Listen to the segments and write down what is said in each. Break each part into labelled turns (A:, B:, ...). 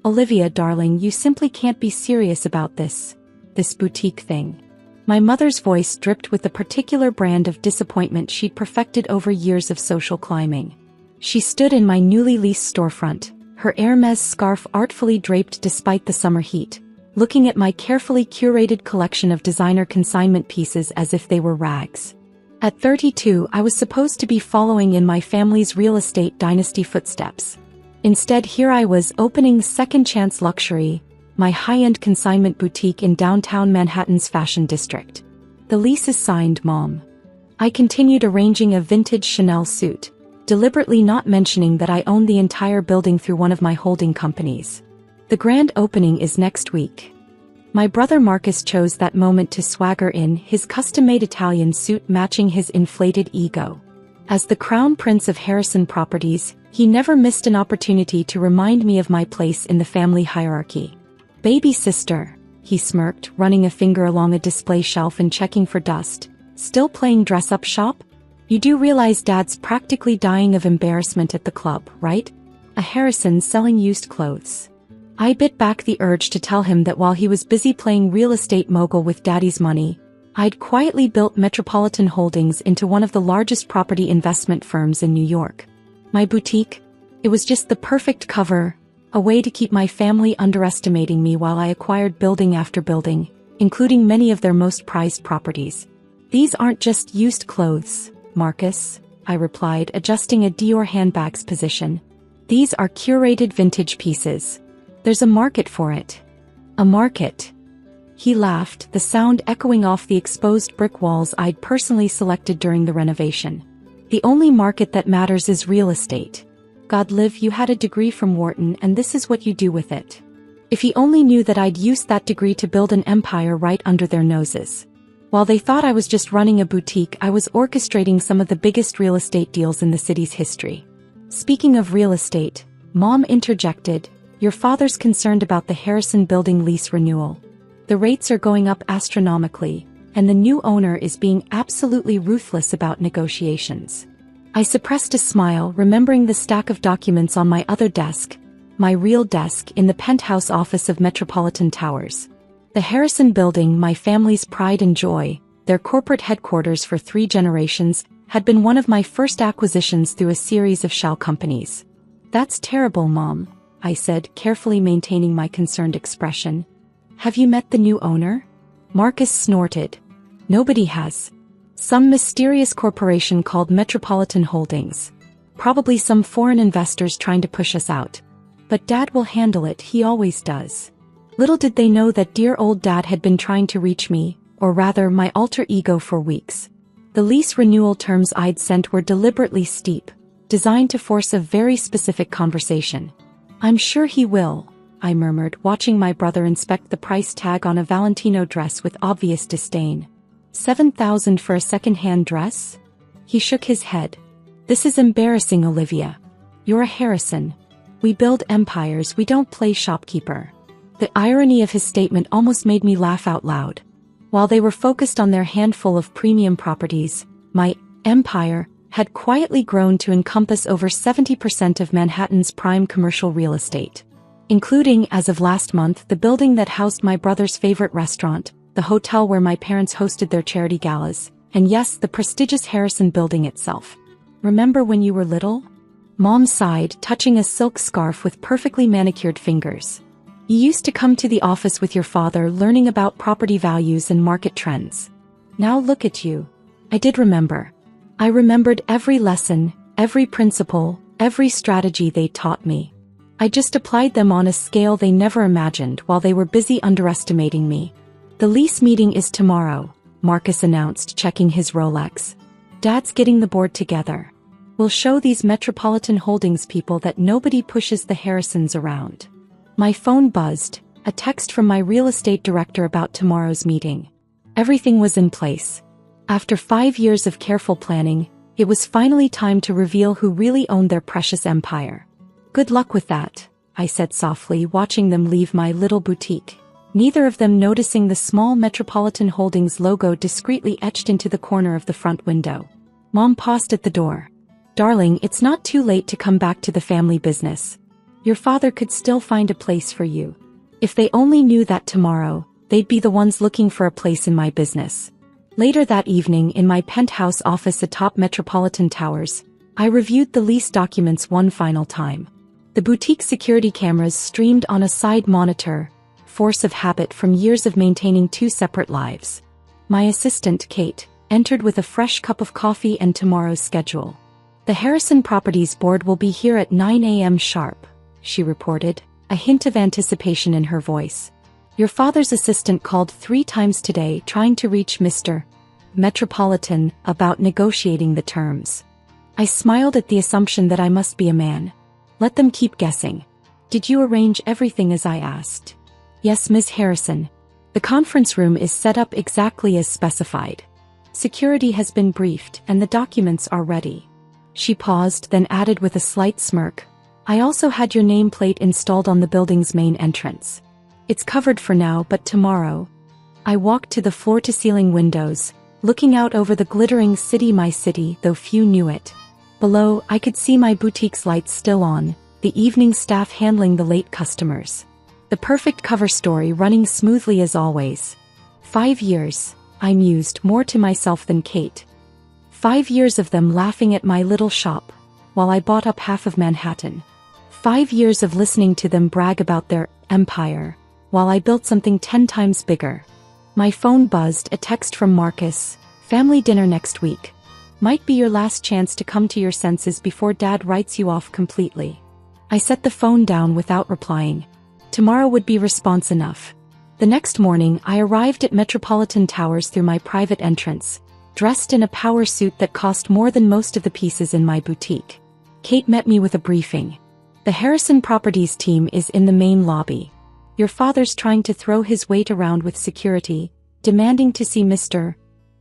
A: Olivia, darling, you simply can't be serious about this boutique thing. My mother's voice dripped with the particular brand of disappointment she'd perfected over years of social climbing. She stood in my newly leased storefront, her Hermes scarf artfully draped despite the summer heat, looking at my carefully curated collection of designer consignment pieces as if they were rags. At 32, I was supposed to be following in my family's real estate dynasty footsteps. Instead, here I was opening Second Chance Luxury, my high-end consignment boutique in downtown Manhattan's fashion district. The lease is signed, Mom. I continued arranging a vintage Chanel suit, deliberately not mentioning that I own the entire building through one of my holding companies. The grand opening is next week. My brother Marcus chose that moment to swagger in, his custom-made Italian suit matching his inflated ego. As the crown prince of Harrison Properties, he never missed an opportunity to remind me of my place in the family hierarchy. Baby sister, he smirked, running a finger along a display shelf and checking for dust. Still playing dress-up shop? You do realize Dad's practically dying of embarrassment at the club, right? A Harrison selling used clothes. I bit back the urge to tell him that while he was busy playing real estate mogul with Daddy's money, I'd quietly built Metropolitan Holdings into one of the largest property investment firms in New York. My boutique? It was just the perfect cover, a way to keep my family underestimating me while I acquired building after building, including many of their most prized properties. These aren't just used clothes, Marcus, I replied, adjusting a Dior handbag's position. These are curated vintage pieces. There's a market for it. A market. He laughed, the sound echoing off the exposed brick walls I'd personally selected during the renovation. The only market that matters is real estate. God, Liv, you had a degree from Wharton and this is what you do with it. If he only knew that I'd used that degree to build an empire right under their noses. While they thought I was just running a boutique, I was orchestrating some of the biggest real estate deals in the city's history. Speaking of real estate, Mom interjected, your father's concerned about the Harrison building lease renewal. The rates are going up astronomically, and the new owner is being absolutely ruthless about negotiations. I suppressed a smile, remembering the stack of documents on my other desk, my real desk in the penthouse office of Metropolitan Towers. The Harrison building, my family's pride and joy, their corporate headquarters for 3 generations, had been one of my first acquisitions through a series of shell companies. That's terrible, Mom, I said, carefully maintaining my concerned expression. Have you met the new owner? Marcus snorted. Nobody has. Some mysterious corporation called Metropolitan Holdings. Probably some foreign investors trying to push us out. But Dad will handle it, he always does. Little did they know that dear old Dad had been trying to reach me, or rather my alter ego, for weeks. The lease renewal terms I'd sent were deliberately steep, designed to force a very specific conversation. I'm sure he will, I murmured, watching my brother inspect the price tag on a Valentino dress with obvious disdain. $7,000 for a second-hand dress? He shook his head. This is embarrassing, Olivia. You're a Harrison. We build empires, we don't play shopkeeper. The irony of his statement almost made me laugh out loud. While they were focused on their handful of premium properties, my empire had quietly grown to encompass over 70% of Manhattan's prime commercial real estate, including, as of last month, the building that housed my brother's favorite restaurant, the hotel where my parents hosted their charity galas, and yes, the prestigious Harrison building itself. Remember when you were little? Mom sighed, touching a silk scarf with perfectly manicured fingers. You used to come to the office with your father learning about property values and market trends. Now look at you. I did remember. I remembered every lesson, every principle, every strategy they taught me. I just applied them on a scale they never imagined while they were busy underestimating me. The lease meeting is tomorrow, Marcus announced, checking his Rolex. Dad's getting the board together. We'll show these Metropolitan Holdings people that nobody pushes the Harrisons around. My phone buzzed, a text from my real estate director about tomorrow's meeting. Everything was in place. After 5 years of careful planning, it was finally time to reveal who really owned their precious empire. Good luck with that, I said softly, watching them leave my little boutique, neither of them noticing the small Metropolitan Holdings logo discreetly etched into the corner of the front window. Mom paused at the door. Darling, it's not too late to come back to the family business. Your father could still find a place for you. If they only knew that tomorrow, they'd be the ones looking for a place in my business. Later that evening in my penthouse office atop Metropolitan Towers, I reviewed the lease documents one final time. The boutique security cameras streamed on a side monitor, force of habit from years of maintaining two separate lives. My assistant, Kate, entered with a fresh cup of coffee and tomorrow's schedule. The Harrison Properties board will be here at 9 a.m. sharp, she reported, a hint of anticipation in her voice. Your father's assistant called 3 times today trying to reach Mr. Metropolitan about negotiating the terms. I smiled at the assumption that I must be a man. Let them keep guessing. Did you arrange everything as I asked? Yes, Ms. Harrison. The conference room is set up exactly as specified. Security has been briefed and the documents are ready. She paused, then added with a slight smirk, I also had your nameplate installed on the building's main entrance. It's covered for now, but tomorrow. I walked to the floor-to-ceiling windows, looking out over the glittering city, my city, though few knew it. Below, I could see my boutique's lights still on, the evening staff handling the late customers. The perfect cover story running smoothly as always. 5 years, I mused, more to myself than Kate. 5 years of them laughing at my little shop, while I bought up half of Manhattan. 5 years of listening to them brag about their empire, while I built something 10 times bigger. My phone buzzed, a text from Marcus, family dinner next week. Might be your last chance to come to your senses before Dad writes you off completely. I set the phone down without replying. Tomorrow would be response enough. The next morning I arrived at Metropolitan Towers through my private entrance, dressed in a power suit that cost more than most of the pieces in my boutique. Kate met me with a briefing. The Harrison Properties team is in the main lobby. Your father's trying to throw his weight around with security, demanding to see Mr.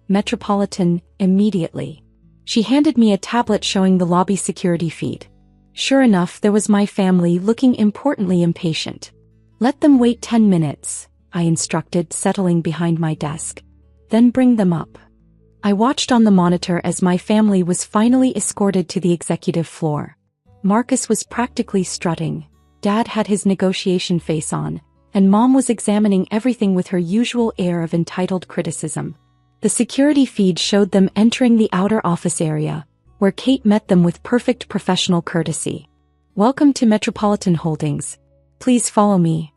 A: Metropolitan immediately. She handed me a tablet showing the lobby security feed. Sure enough, there was my family looking importantly impatient. Let them wait 10 minutes, I instructed, settling behind my desk. Then bring them up. I watched on the monitor as my family was finally escorted to the executive floor. Marcus was practically strutting, Dad had his negotiation face on, and Mom was examining everything with her usual air of entitled criticism. The security feed showed them entering the outer office area, where Kate met them with perfect professional courtesy. Welcome to Metropolitan Holdings. Please follow me.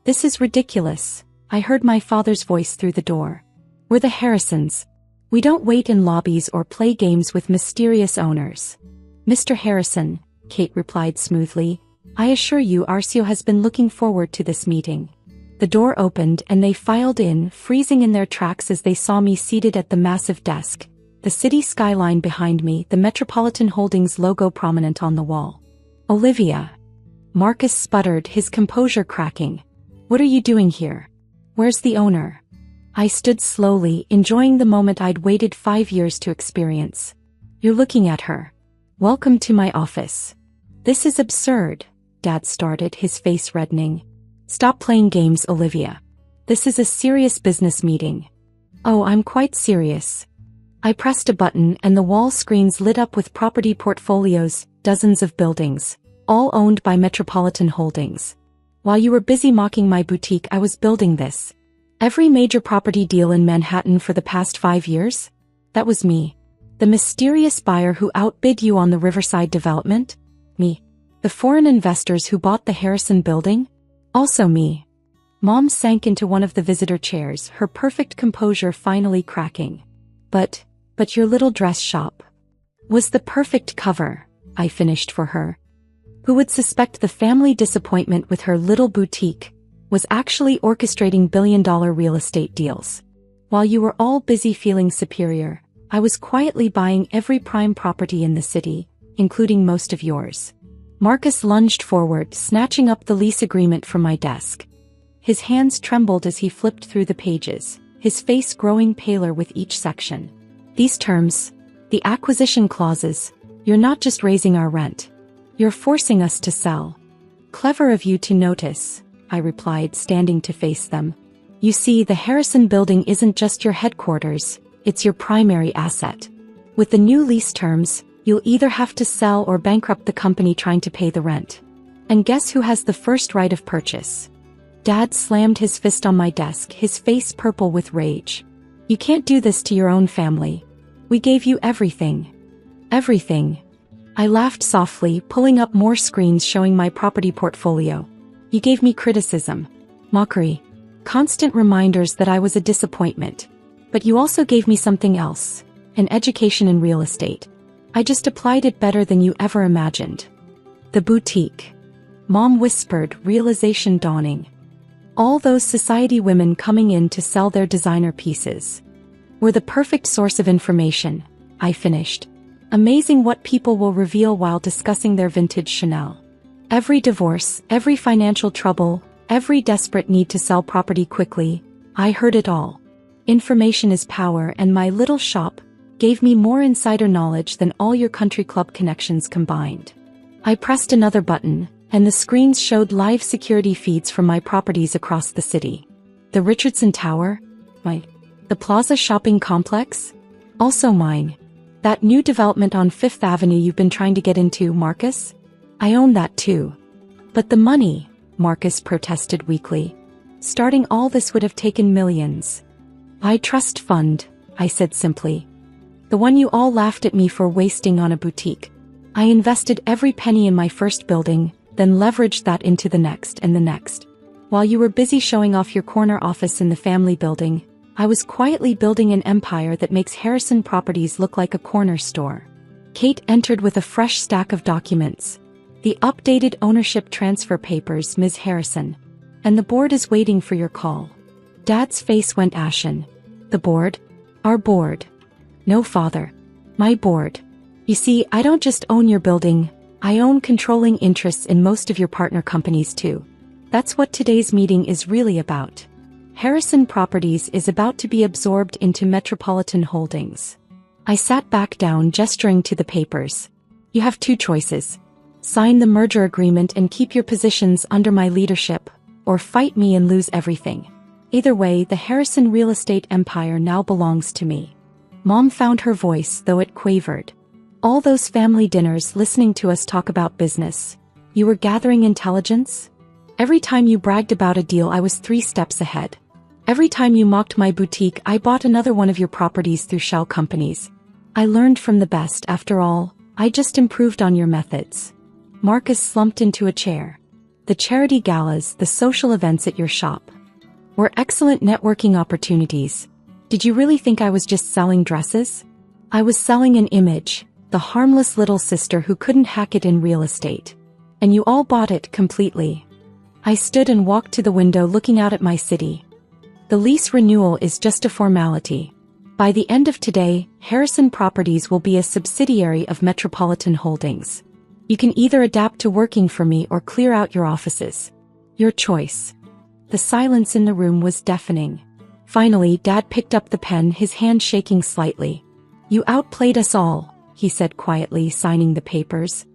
A: This is ridiculous, I heard my father's voice through the door. We're the Harrisons. We don't wait in lobbies or play games with mysterious owners. Mr. Harrison, Kate replied smoothly, I assure you Arcio has been looking forward to this meeting. The door opened and they filed in, freezing in their tracks as they saw me seated at the massive desk, the city skyline behind me, the Metropolitan Holdings logo prominent on the wall. Olivia. Marcus sputtered, his composure cracking. What are you doing here? Where's the owner? I stood slowly, enjoying the moment I'd waited 5 years to experience. You're looking at her. Welcome to my office. This is absurd, Dad started, his face reddening. Stop playing games, Olivia. This is a serious business meeting. Oh, I'm quite serious. I pressed a button and the wall screens lit up with property portfolios, dozens of buildings, all owned by Metropolitan Holdings. While you were busy mocking my boutique, I was building this. Every major property deal in Manhattan for the past 5 years? That was me. The mysterious buyer who outbid you on the Riverside development? Me. The foreign investors who bought the Harrison building? Also me. Mom sank into one of the visitor chairs, her perfect composure finally cracking. But your little dress shop was the perfect cover, I finished for her. Who would suspect the family disappointment with her little boutique was actually orchestrating billion-dollar real estate deals? While you were all busy feeling superior, I was quietly buying every prime property in the city, including most of yours. Marcus lunged forward, snatching up the lease agreement from my desk. His hands trembled as he flipped through the pages, his face growing paler with each section. These terms, the acquisition clauses, you're not just raising our rent. You're forcing us to sell. Clever of you to notice, I replied, standing to face them. You see, the Harrison building isn't just your headquarters, it's your primary asset. With the new lease terms, you'll either have to sell or bankrupt the company trying to pay the rent. And guess who has the first right of purchase? Dad slammed his fist on my desk, his face purple with rage. You can't do this to your own family. We gave you everything. Everything. I laughed softly, pulling up more screens showing my property portfolio. You gave me criticism, mockery, constant reminders that I was a disappointment. But you also gave me something else, an education in real estate. I just applied it better than you ever imagined. The boutique. Mom whispered, realization dawning. All those society women coming in to sell their designer pieces were the perfect source of information, I finished. Amazing what people will reveal while discussing their vintage Chanel. Every divorce, every financial trouble, every desperate need to sell property quickly, I heard it all. Information is power, and my little shop gave me more insider knowledge than all your country club connections combined. I pressed another button, and the screens showed live security feeds from my properties across the city. The Richardson Tower? The Plaza Shopping Complex? Also mine. That new development on Fifth Avenue you've been trying to get into, Marcus? I own that too. But the money, Marcus protested weakly. Starting all this would have taken millions. I trust fund, I said simply. The one you all laughed at me for wasting on a boutique. I invested every penny in my first building, then leveraged that into the next and the next. While you were busy showing off your corner office in the family building, I was quietly building an empire that makes Harrison Properties look like a corner store. Kate entered with a fresh stack of documents. The updated ownership transfer papers, Ms. Harrison. And the board is waiting for your call. Dad's face went ashen. The board? Our board. No, father. My board. You see, I don't just own your building, I own controlling interests in most of your partner companies too. That's what today's meeting is really about. Harrison Properties is about to be absorbed into Metropolitan Holdings. I sat back down, gesturing to the papers. You have two choices. Sign the merger agreement and keep your positions under my leadership, or fight me and lose everything. Either way, the Harrison real estate empire now belongs to me. Mom found her voice, though it quavered. All those family dinners listening to us talk about business. You were gathering intelligence? Every time you bragged about a deal, I was 3 steps ahead. Every time you mocked my boutique, I bought another one of your properties through shell companies. I learned from the best. After all, I just improved on your methods. Marcus slumped into a chair. The charity galas, the social events at your shop were excellent networking opportunities. Did you really think I was just selling dresses? I was selling an image, the harmless little sister who couldn't hack it in real estate. And you all bought it completely. I stood and walked to the window, looking out at my city. The lease renewal is just a formality. By the end of today, Harrison Properties will be a subsidiary of Metropolitan Holdings. You can either adapt to working for me or clear out your offices. Your choice. The silence in the room was deafening. Finally, Dad picked up the pen, his hand shaking slightly. You outplayed us all, he said quietly, signing the papers.